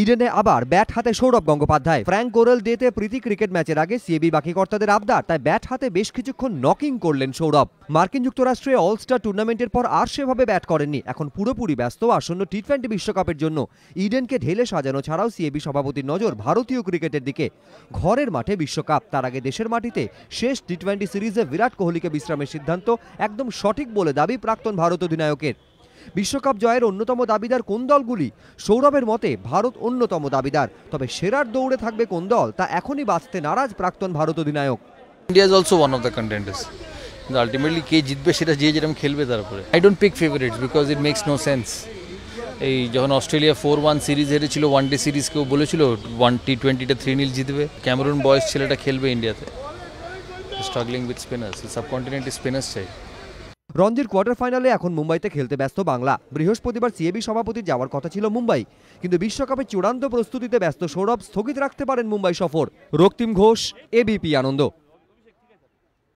ইডেনে আবার ব্যাট হাতে সৌরভ গঙ্গোপাধ্যায়। ফ্র্যাঙ্ক কোরেল ডেতে প্রীতি ক্রিকেট ম্যাচের আগে সিএবি বাকি কর্তাদের আবদার, তাই ব্যাট হাতে বেশ কিছুক্ষণ নকিং করলেন সৌরভ। মার্কিন যুক্তরাষ্ট্রে অলস্টার টুর্নামেন্টের পর আর সেভাবে ব্যাট করেননি, এখন পুরোপুরি ব্যস্ত আসন্ন টি-20 বিশ্বকাপের জন্য। ইডেনকে ঢেলে সাজানো ছাড়াও সিএবি সভাপতির নজর ভারতীয় ক্রিকেটের দিকে। ঘরের মাঠে বিশ্বকাপ, তার আগে দেশের মাটিতে শেষ টি-20 সিরিজে বিরাট কোহলিকে বিশ্রামের সিদ্ধান্ত একদম সঠিক বলে দাবি প্রাক্তন ভারত অধিনায়কের। বিশ্বকাপ জয়ের অন্যতম দাবিদার কোন দলগুলি? সৌরভের মতে ভারত অন্যতম দাবিদার, তবে সেরার দৌড়ে থাকবে কোন দল তা এখনই বাঁচতে নারাজ প্রাক্তন ভারত অধিনায়ক। India is also one of the contenders. Ultimately কে জিতবে সেটা যে যেরকম খেলবে তার উপরে। I don't pick favorites because it makes no sense. এই যখন অস্ট্রেলিয়া 4-1 সিরিজ হেরেছিল, ওয়ানডে সিরিজ কেউ বলেছিল T20টা 3-0 জিতবে? ক্যামেরুন বয়েস ছেলেটা খেলবে ইন্ডিয়াতে। স্ট্রাগলিং উইথ স্পিনার্স, সাবকন্টিনেন্টে স্পিনার্স চাই। রঞ্জির কোয়ার্টার ফাইনালে এখন মুম্বাইতে খেলতে ব্যস্ত বাংলা। বৃহস্পতিবার সিএবি সভাপতির যাওয়ার কথা ছিল মুম্বাই, কিন্তু বিশ্বকাপের চূড়ান্ত প্রস্তুতিতে ব্যস্ত সৌরভ স্থগিত রাখতে পারেন মুম্বাই সফর। রক্তিম ঘোষ, এবিপি আনন্দ।